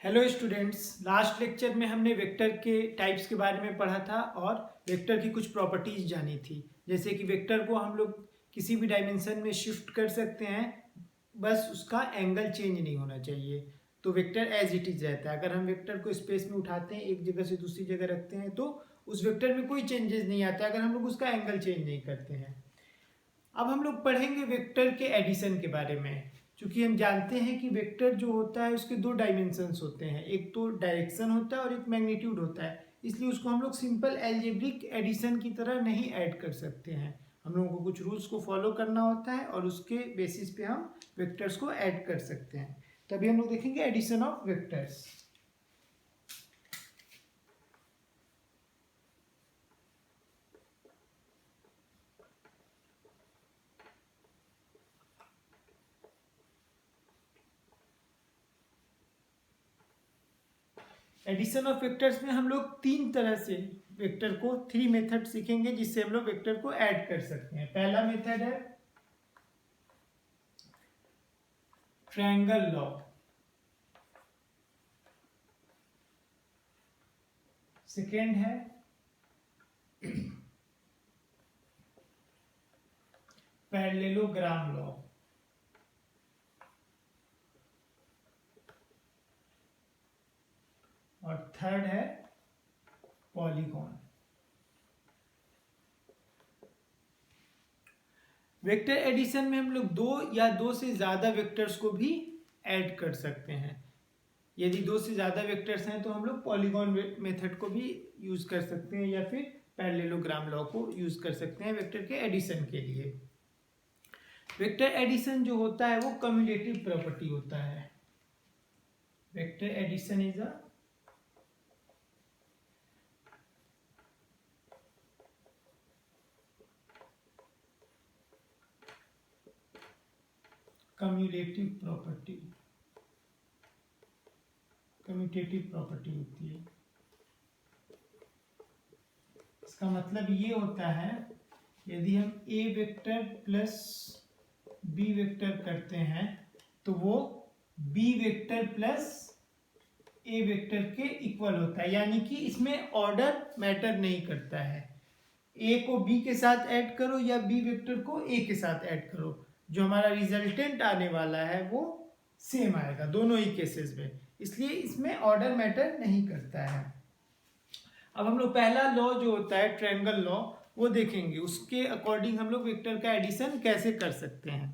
Hello students, last lecture में हमने vector के टाइप्स के बारे में पढ़ा था और वेक्टर की कुछ प्रॉपर्टीज जानी थी। जैसे कि वेक्टर को हम लोग किसी भी डायमेंशन में शिफ्ट कर सकते हैं, बस उसका एंगल चेंज नहीं होना चाहिए। तो वेक्टर एज इट इज रहता है। अगर हम वेक्टर को स्पेस में उठाते हैं, एक जगह से दूसरी जगह रखते हैं, तो उस वेक्टर में कोई चेंजेस नहीं आता अगर हम लोग उसका एंगल चेंज नहीं करते हैं। अब हम लोग पढ़ेंगे वेक्टर के एडिशन के बारे में। क्योंकि हम जानते हैं कि वेक्टर जो होता है उसके दो डायमेंशंस होते हैं, एक तो डायरेक्शन होता है और एक मैग्नीट्यूड होता है। इसलिए उसको हम लोग सिंपल एल्जेब्रिक एडिशन की तरह नहीं ऐड कर सकते हैं। हम लोगों को कुछ रूल्स को फॉलो करना होता है और उसके बेसिस पे हम वेक्टर्स को ऐड कर सकते हैं। तभी हम लोग देखेंगे addition of vectors. Addition of vectors में हम लोग तीन तरह से वेक्टर को थ्री मेथड सीखेंगे जिससे हम लोग वेक्टर को ऐड कर सकते हैं। पहला मेथड है ट्रायंगल लॉ। सेकेंड है पैरेललोग्राम लॉ। और थर्ड है पॉलीगॉन। वेक्टर एडिशन में हम लोग दो या दो से ज़्यादा वेक्टर्स को भी ऐड कर सकते हैं। यदि दो से ज़्यादा वेक्टर्स हैं तो हम लोग पॉलीगॉन मेथड को भी यूज़ कर सकते हैं या फिर पैरेललोग्राम लॉ को यूज़ कर सकते हैं वेक्टर के एडिशन के लिए। वेक्टर एडिशन जो होता है वो कम्युलेटिव प्रॉपर्टी होता है। Vector addition is a cumulative property, commutative property होती है। इसका मतलब ये होता है, यदि हम A vector plus B vector करते हैं तो वो B vector plus A vector के इक्वल होता है। यानी कि इसमें ऑर्डर मैटर नहीं करता है। ए को बी के साथ ऐड करो या बी वेक्टर को ए के साथ ऐड करो, जो हमारा रिजल्टेंट आने वाला है वो सेम आएगा दोनों ही केसेस में। इसलिए इसमें ऑर्डर मैटर नहीं करता है। अब हम लोग पहला लॉ जो होता है ट्रायंगल लॉ वो देखेंगे, उसके अकॉर्डिंग हम लोग वेक्टर का एडिशन कैसे कर सकते हैं।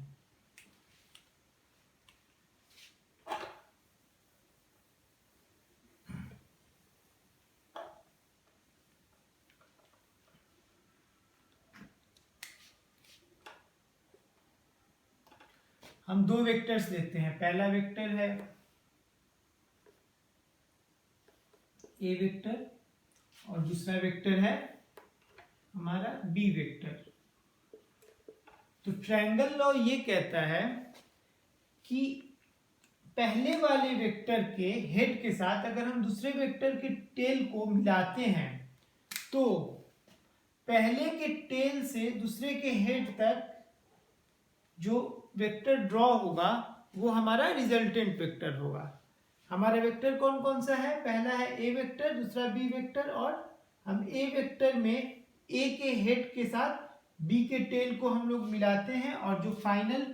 हम दो वेक्टर्स लेते हैं। पहला वेक्टर है ए वेक्टर और दूसरा वेक्टर है हमारा बी वेक्टर। तो ट्रायंगल लॉ ये कहता है कि पहले वाले वेक्टर के हेड के साथ अगर हम दूसरे वेक्टर के टेल को मिलाते हैं तो पहले के टेल से दूसरे के हेड तक जो वेक्टर ड्रॉ होगा वो हमारा रिजल्टेंट वेक्टर होगा। हमारा वेक्टर कौन कौन सा है? पहला है ए वेक्टर, दूसरा बी वेक्टर, और हम ए वेक्टर में ए के हेड के साथ बी के टेल को हम लोग मिलाते हैं और जो फाइनल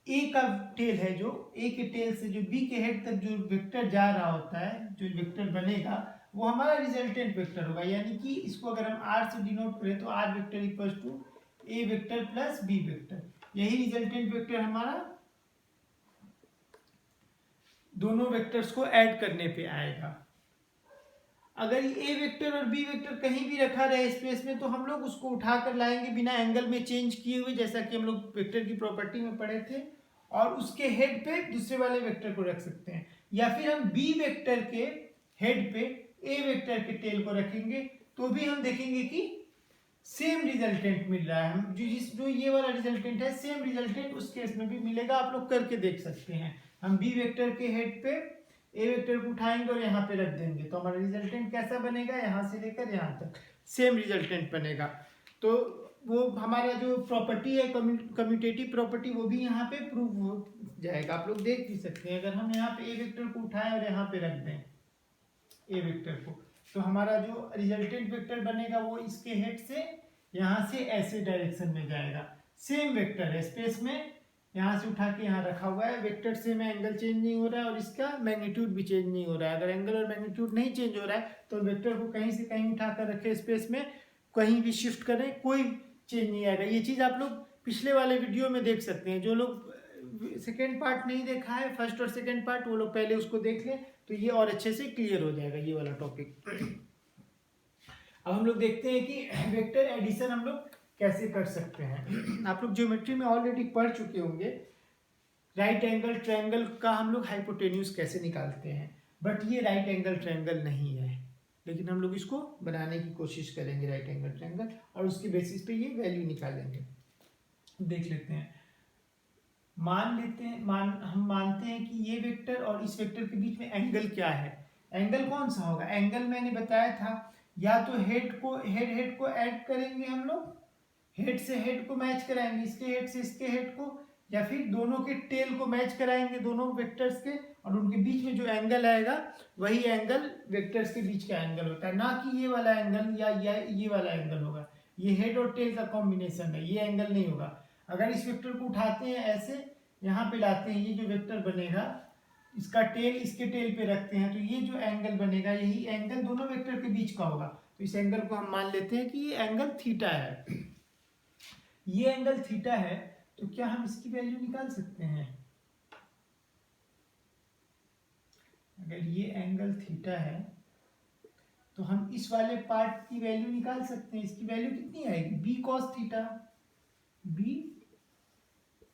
ए का टेल है, जो ए के टेल से जो बी के हेड तक जो वेक्टर जा रहा होता है, जो वेक्टर बनेगा वो हमारा रिजल्टेंट वेक्टर होगा। यानी कि इसको अगर हम आर से डिनोट करें तो R vector equal to A vector plus B vector, यही रिजल्टेंट वेक्टर हमारा दोनों वेक्टर्स को ऐड करने पे आएगा। अगर ए वेक्टर और बी वेक्टर कहीं भी रखा रहे स्पेस में तो हम लोग उसको उठा कर लाएंगे बिना एंगल में चेंज किए हुए, जैसा कि हम लोग वेक्टर की प्रॉपर्टी में पढ़े थे, और उसके हेड पे दूसरे वाले वेक्टर को रख सकते हैं। या फिर हम बी वेक्टर के हेड पे ए वेक्टर के टेल को रखेंगे तो भी हम देखेंगे कि सेम रिजल्टेंट मिल रहा है। हम जो ये वाला रिजल्टेंट है सेम रिजल्टेंट उस केस में भी मिलेगा। आप लोग करके देख सकते हैं। हम बी वेक्टर के हेड पे ए वेक्टर को उठाएंगे और यहाँ पे रख देंगे तो हमारा रिजल्टेंट कैसा बनेगा? यहाँ से लेकर यहाँ तक सेम रिजल्टेंट बनेगा। तो वो हमारा जो प्रॉपर्टी है कम्यूटेटिव प्रॉपर्टी वो भी यहाँ पे प्रूव हो जाएगा। आप लोग देख भी सकते हैं, अगर हम यहाँ पे ए वेक्टर को उठाएं और यहाँ पे रख दें ए वेक्टर को, तो हमारा जो रिजल्टेंट वेक्टर बनेगा वो इसके हेड से यहाँ से ऐसे डायरेक्शन में जाएगा। सेम वेक्टर है स्पेस में, यहाँ से उठा के यहाँ रखा हुआ है, वेक्टर से में एंगल चेंज नहीं हो रहा है और इसका मैग्नीट्यूड भी चेंज नहीं हो रहा है। अगर एंगल और मैग्नीट्यूड नहीं चेंज हो रहा है तो वेक्टर को कहीं से कहीं उठा कर रखे स्पेस में, कहीं भी शिफ्ट करें कोई चेंज नहीं आएगा। ये चीज़ आप लोग पिछले वाले वीडियो में देख सकते हैं। जो लोग सेकेंड पार्ट नहीं देखा है, फर्स्ट और सेकेंड पार्ट, वो लोग पहले उसको देख लें तो ये और अच्छे से क्लियर हो जाएगा ये वाला टॉपिक। अब हम लोग देखते हैं कि वेक्टर एडिशन हम लोग कैसे कर सकते हैं। आप लोग ज्योमेट्री में ऑलरेडी पढ़ चुके होंगे राइट एंगल ट्रायंगल का हम लोग हाइपोटेन्यूज कैसे निकालते हैं, बट ये राइट एंगल ट्रायंगल नहीं है, लेकिन हम लोग इसको बनाने की कोशिश करेंगे राइट एंगल ट्रायंगल, और उसके बेसिस पे ये वैल्यू निकालेंगे। देख लेते हैं, हम मानते हैं कि ये वेक्टर और इस वेक्टर के बीच में एंगल क्या है। एंगल कौन सा होगा? एंगल मैंने बताया था, या तो हेड को ऐड करेंगे हम लोग, हेड से हेड को मैच कराएंगे, इसके हेड से इसके हेड को, या फिर दोनों के टेल को मैच कराएंगे दोनों वेक्टर्स के, और उनके बीच में जो एंगल आएगा वही एंगल वेक्टर्स के बीच का एंगल होता है, ना कि ये वाला एंगल या ये वाला एंगल होगा। ये हेड और टेल का कॉम्बिनेशन है, ये एंगल नहीं होगा। अगर इस वेक्टर को उठाते हैं ऐसे यहाँ पे लाते हैं, ये जो वेक्टर बनेगा इसका टेल इसके टेल पे रखते हैं, तो ये जो एंगल बनेगा यही एंगल दोनों वेक्टर के बीच का होगा। तो इस एंगल को हम मान लेते हैं कि ये एंगल थीटा है। ये एंगल थीटा है, तो क्या हम इसकी वैल्यू निकाल सकते हैं? अगर ये एंगल थीटा है तो हम इस वाले पार्ट की वैल्यू निकाल सकते हैं। इसकी वैल्यू कितनी आएगी? B cos theta, B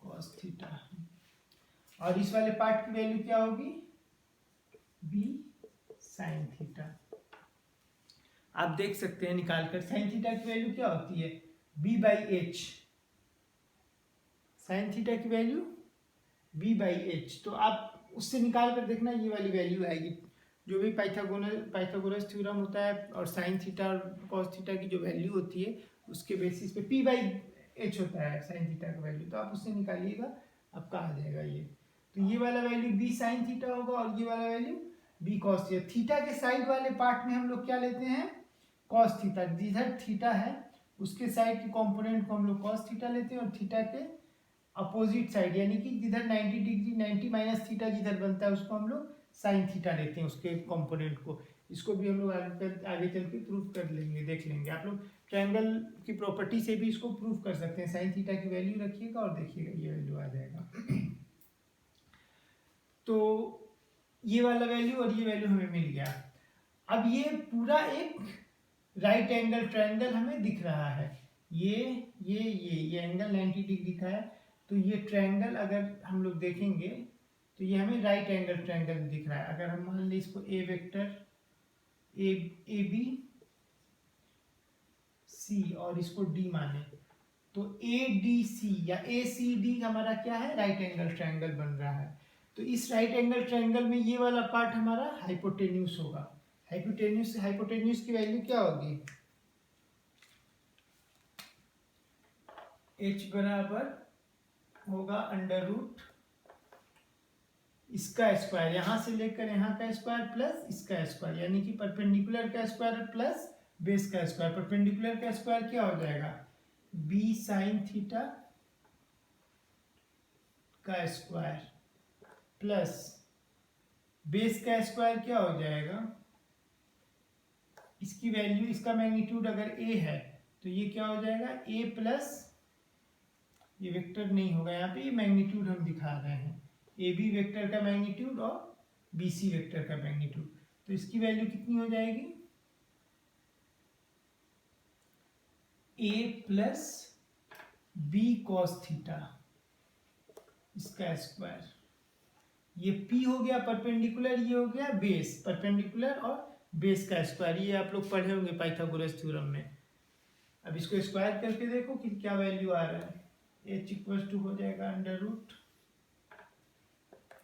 cos theta. और इस वाले पार्ट की वैल्यू क्या होगी? B sine theta. आप देख सकते हैं निकालकर, साइन थीटा की वैल्यू क्या होती है? B by H. Sine theta की वैल्यू बी बाई एच। तो आप उससे निकाल कर देखना, ये वाली वैल्यू आएगी। जो भी पाइथागोरस थ्योरम होता है और साइन थीटा और कॉस थीटा की जो वैल्यू होती है उसके बेसिस पे पी बाई एच होता है साइन थीटा का वैल्यू, तो आप उससे निकालिएगा, आपका आ जाएगा ये। तो ये वाला वैल्यू बी साइन थीटा होगा और ये वाला value B cos theta. Theta के साइड वाले पार्ट में हम लोग क्या लेते हैं? Cos theta. जिधर थीटा है उसके साइड के कंपोनेंट को हम लोग कॉस थीटा लेते हैं, और थीटा के अपोजिट साइड यानी कि जिधर 90 डिग्री 90 माइनस थीटा जिधर बनता है उसको हम लोग साइन थीटा लेते हैं, उसके कंपोनेंट को। इसको भी हम लोग आगे चल के प्रूव कर लेंगे, देख लेंगे। आप लोग ट्रायंगल की प्रॉपर्टी से भी इसको प्रूव कर सकते हैं। साइन थीटा की वैल्यू रखिएगा और देखिएगा ये वैल्यू आ जाएगा। तो ये वाला वैल्यू और ये वैल्यू हमें मिल गया। अब ये पूरा एक राइट एंगल ट्रायंगल हमें दिख रहा है। ये एंगल 90 डिग्री का है, तो ये ट्रायंगल अगर हम लोग देखेंगे तो ये हमें राइट एंगल ट्रायंगल दिख रहा है। अगर हम मान लें इसको ए वेक्टर ए बी सी और इसको डी माने, तो ए डी सी या ए सी डी हमारा क्या है? राइट एंगल ट्रायंगल बन रहा है। तो इस राइट एंगल ट्रायंगल में ये वाला पार्ट हमारा हाइपोटेन्यूज होगा। हाइपोटेन्यूज की वैल्यू क्या होगी? h बराबर होगा अंडर रूट इसका स्क्वायर, यहां से लेकर यहाँ का स्क्वायर प्लस इसका स्क्वायर, यानी कि परपेंडिकुलर का स्क्वायर प्लस बेस का स्क्वायर। परपेंडिकुलर का स्क्वायर क्या हो जाएगा? बी साइन थीटा का स्क्वायर प्लस बेस का स्क्वायर क्या हो जाएगा? इसकी वैल्यू, इसका मैग्नीट्यूड अगर a है तो ये क्या हो जाएगा? a प्लस, ये वेक्टर नहीं होगा यहाँ पे, ये मैग्नीट्यूड हम दिखा रहे हैं, ए बी वेक्टर का मैग्नीट्यूड और बी सी वेक्टर का मैग्नीट्यूड। तो इसकी वैल्यू कितनी हो जाएगी? a plus B cos theta इसका स्क्वायर। ये p हो गया परपेंडिकुलर, ये हो गया बेस, परपेंडिकुलर और बेस का स्क्वायर। ये आप लोग पढ़े होंगे पाइथागोरस थ्योरम में। अब इसको स्क्वायर करके देखो कि क्या वैल्यू आ रहा है। h इक्वल टू हो जाएगा under root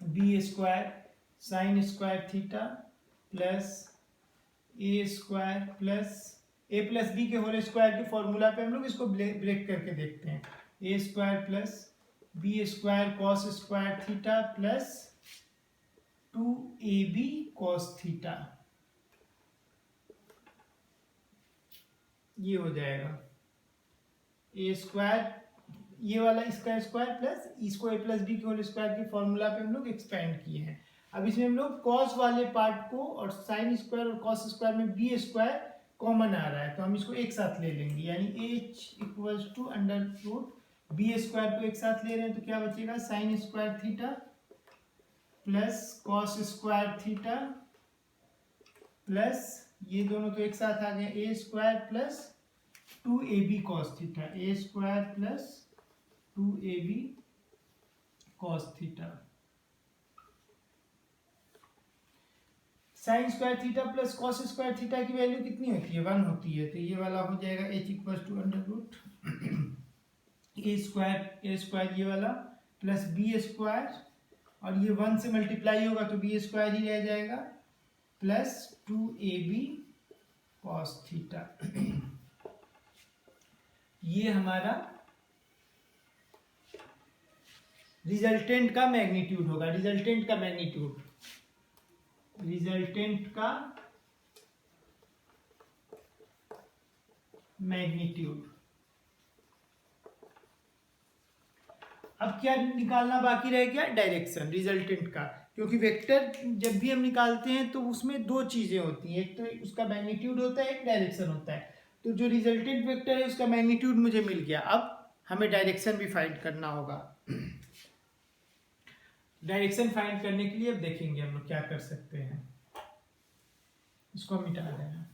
B square sine square theta plus A square plus A plus B के होल स्क्वायर के फॉर्मूला पे हम लोग इसको ब्रेक करके देखते हैं। ए स्क्वायर प्लस बी स्क्वायर कॉस स्क्वायर थीटा प्लस 2ab कॉस थीटा, ये हो जाएगा ए स्क्वायर, ये वाला इसका स्क्वायर प्लस इसको ए प्लस बी के होल स्क्वायर के फॉर्मूला पे हम लोग एक्सपेंड किए हैं। अब इसमें हम लोग कॉस वाले पार्ट को और साइन स्क्वायर और कॉस स्क्वायर में बी स्क्वायर कॉमन आ रहा है, तो हम इसको एक साथ ले लेंगे, यानी h equals to under root B square को एक साथ ले रहे हैं तो क्या बचेगा, sine square theta plus cos square theta plus ये दोनों तो एक साथ आ गए A square plus 2ab cos theta, A square plus 2ab cos theta. Sine square theta plus cos square theta की वैल्यू कितनी होती है, 1 होती है, तो ये वाला हो जाएगा h equal to under root A square ये वाला प्लस बी स्क्वायर, और ये 1 से मल्टीप्लाई होगा तो बी स्क्वायर ही रह जाएगा प्लस 2ab कॉस थीटा। ये हमारा रिजल्टेंट का मैग्नीट्यूड होगा, रिजल्टेंट का मैग्नीट्यूड, रिजल्टेंट का मैग्नीट्यूड। अब क्या निकालना बाकी रह गया, डायरेक्शन रिजल्टेंट का, क्योंकि वेक्टर जब भी हम निकालते हैं तो उसमें दो चीजें होती हैं, एक तो उसका मैग्नीट्यूड होता है, एक डायरेक्शन होता है। तो जो रिजल्टेंट वेक्टर है उसका मैग्नीट्यूड मुझे मिल गया, अब हमें डायरेक्शन भी फाइंड करना होगा। डायरेक्शन फाइंड करने के लिए अब देखेंगे हम लोग क्या कर सकते हैं, इसको मिटा देना।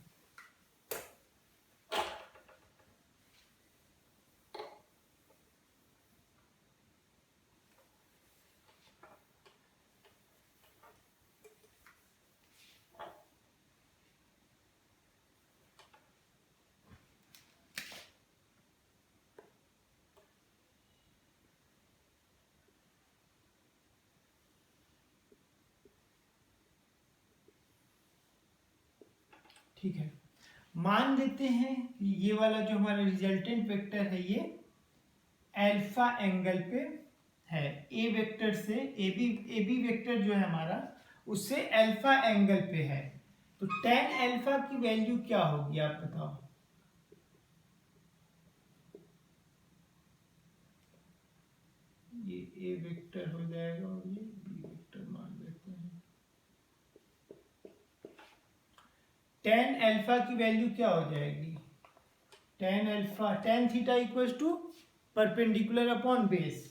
ठीक है, मान लेते हैं कि ये वाला जो हमारा रिजल्टेंट वेक्टर है ये अल्फा एंगल पे है, ए वेक्टर से ए बी वेक्टर जो है हमारा उससे अल्फा एंगल पे है, तो tan अल्फा की वैल्यू क्या होगी आप बताओ। ये ए वेक्टर हो जाएगा और ये बी वेक्टर मान लेते हैं। tan अल्फा की वैल्यू क्या हो जाएगी, tan alpha tan theta equals to perpendicular upon base,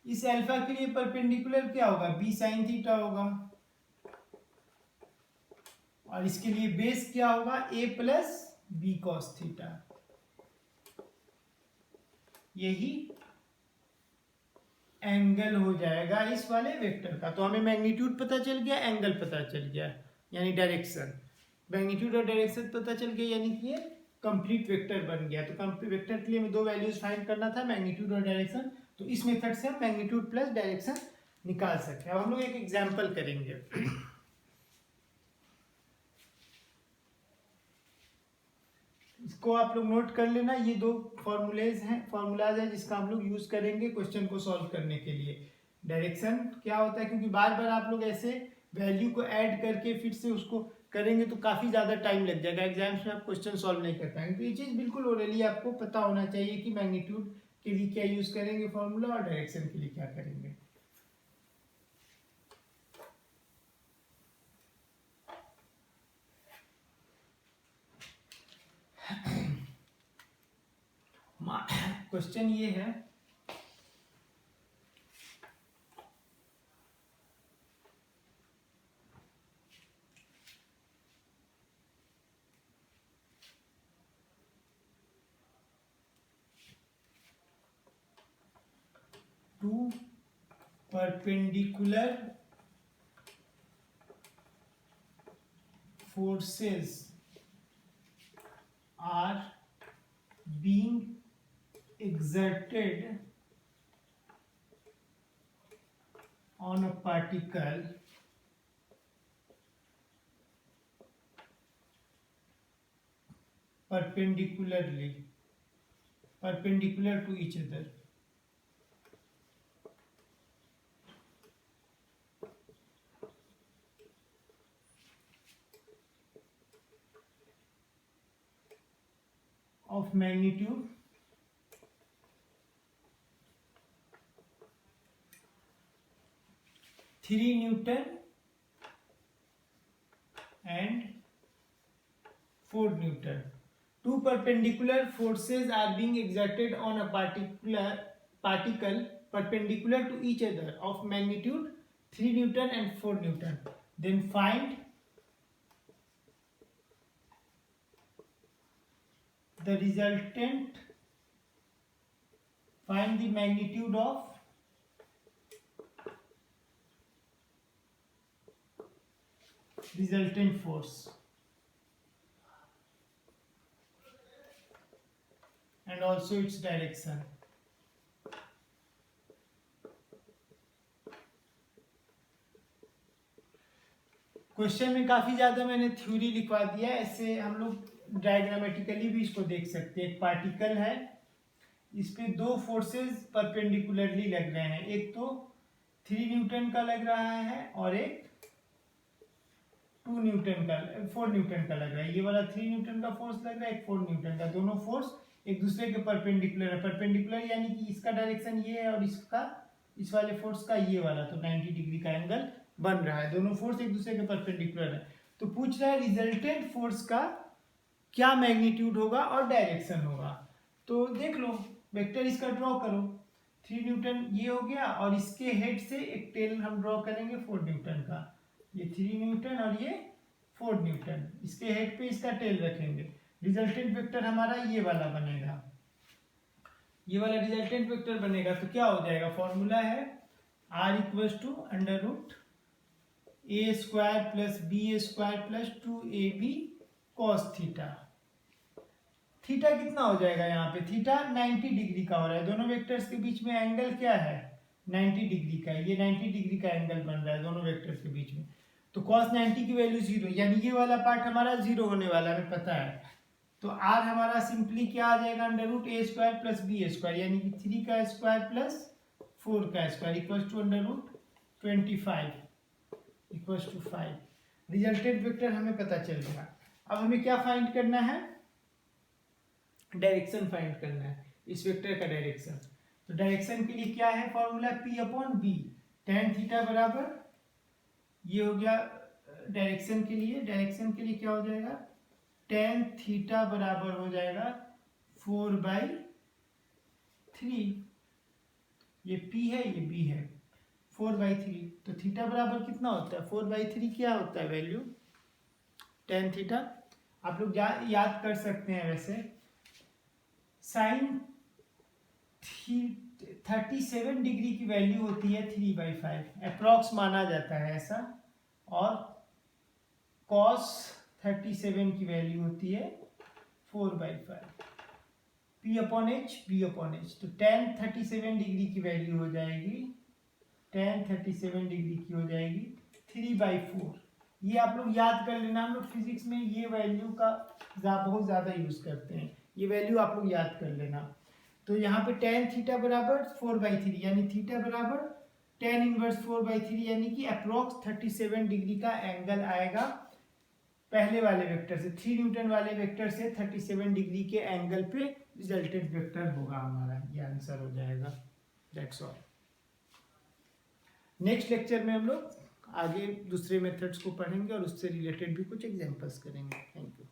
इस अल्फा के लिए परपेंडिकुलर क्या होगा, b sin थीटा होगा, और इसके लिए बेस क्या होगा, a plus B cos theta. यही एंगल हो जाएगा इस वाले वेक्टर का। तो हमें मैग्नीट्यूड पता चल गया, एंगल पता चल गया, यानी डायरेक्शन, मैग्नीट्यूड और डायरेक्शन पता चल गया, यानी कि ये कंप्लीट वेक्टर बन गया। तो कंप्लीट वेक्टर के लिए हमें दो वैल्यूज फाइंड करना था, मैग्नीट्यूड और डायरेक्शन, तो इस मेथड से हम मैग्नीट्यूड प्लस डायरेक्शन निकाल सकते हैं। अब हम लोग एक एग्जाम्पल करेंगे। इसको आप लोग नोट कर लेना, ये दो फॉर्मूलाज हैं जिसका हम लोग यूज करेंगे क्वेश्चन को सॉल्व करने के लिए। डायरेक्शन क्या होता है, क्योंकि बार बार आप लोग ऐसे वैल्यू को ऐड करके फिर से उसको करेंगे तो काफी ज्यादा टाइम लग जाएगा, एग्जाम्स में आप क्वेश्चन सॉल्व नहीं कर पाएंगे। तो ये चीज बिल्कुल ओरली आपको पता होना चाहिए कि मैग्नीट्यूड के लिए क्या यूज करेंगे फॉर्मूला और डायरेक्शन के लिए क्या करेंगे। क्वेश्चन ये है, two perpendicular forces are being exerted on a particle perpendicular to each other. Of magnitude 3 Newton and 4 Newton. Two perpendicular forces are being exerted on a particle perpendicular to each other of magnitude 3 Newton and 4 Newton. Then find the resultant, find the magnitude of resultant force and also its direction. Question में काफी ज्यादा मैंने theory लिखवा दिया है, ऐसे हम लोग डायग्रामेटिकली भी इसको देख सकते हैं। एक पार्टिकल है, इस पे दो फोर्सेस परपेंडिकुलरली लग रहे हैं, एक तो 3 न्यूटन का लग रहा है और एक 4 न्यूटन का लग रहा है। ये वाला 3 न्यूटन का फोर्स लग रहा है, एक 4 न्यूटन का। दोनों फोर्स एक दूसरे के परपेंडिकुलर है। परपेंडिकुलर यानी कि इसका डायरेक्शन ये है और इसका, इस वाले फोर्स का ये वाला, तो 90 डिग्री का एंगल बन रहा है। दोनों फोर्स एक दूसरे के परपेंडिकुलर है। तो पूछ रहा है रिजल्टेंट फोर्स का क्या मैग्नीट्यूड होगा और डायरेक्शन होगा। तो देख लो, वेक्टर इसका ड्रॉ करो। 3 न्यूटन ये हो गया और इसके हेड से एक टेल हम ड्रॉ करेंगे 4 न्यूटन का। ये 3 न्यूटन और ये 4 न्यूटन, इसके हेड पे इसका टेल रखेंगे। रिजल्टेंट वेक्टर हमारा ये वाला बनेगा, ये वाला रिजल्टेंट वेक्टर बनेगा। तो क्या हो जाएगा, फॉर्मूला है R equals to under root a square plus b square plus 2ab cos theta. Theta कितना हो जाएगा, यहाँ पे थीटा 90 डिग्री का हो रहा है। दोनों वेक्टर्स के बीच में एंगल क्या है, 90 डिग्री का है। ये 90 डिग्री का एंगल बन रहा है दोनों वेक्टर्स के बीच में। तो cos 90 की वैल्यू 0, यानी ये वाला पार्ट हमारा 0 होने वाला है, हमें पता है। तो r हमारा सिंपली क्या आ जाएगा, under root a square plus b square, यानी कि 3 का स्क्वायर प्लस 4 का square equals to under root 25 equals to 5। Resultant vector हमें पता चल गया। अब हमें क्या फाइंड करना है, डायरेक्शन फाइंड करना है, इस वेक्टर का डायरेक्शन। तो डायरेक्शन के लिए क्या है formula, p upon b। tan theta बराबर, ये हो गया डायरेक्शन के लिए। डायरेक्शन के लिए क्या हो जाएगा, tan थीटा बराबर हो जाएगा 4/3। ये p है, ये b है, 4/3। तो थीटा बराबर कितना होता है, 4/3 क्या होता है वैल्यू tan थीटा। आप लोग याद कर सकते हैं। वैसे साइन 37 डिग्री की वैल्यू होती है 3/5, अप्रॉक्स माना जाता है ऐसा। और cos 37 की वैल्यू होती है 4/5। p upon h, b upon h। तो tan 37 डिग्री की वैल्यू हो जाएगी, tan 37 डिग्री की हो जाएगी 3/4। ये आप लोग याद कर लेना, हम लोग फिजिक्स में ये वैल्यू का बहुत ज़्यादा यूज़ करते हैं। ये वैल्यू आप लोग याद कर लेना। तो यहाँ पे tan थीटा बराबर 4/3, यानी थीटा बराबर tan इनवर्स 4/3, यानी कि अप्रॉक्स 37 डिग्री का एंगल आएगा पहले वाले वेक्टर से, 3 न्यूटन वाले वेक्टर से 37 डिग्री के एंगल पे रिजल्टेंट वेक्टर होगा हमारा। ये आंसर हो जाएगा। That's all. नेक्स्ट लेक्चर में हम लोग आगे दूसरे मेथड्स को पढ़ेंगे और उससे रिलेटेड भी कुछ एग्जांपल्स करेंगे। Thank you.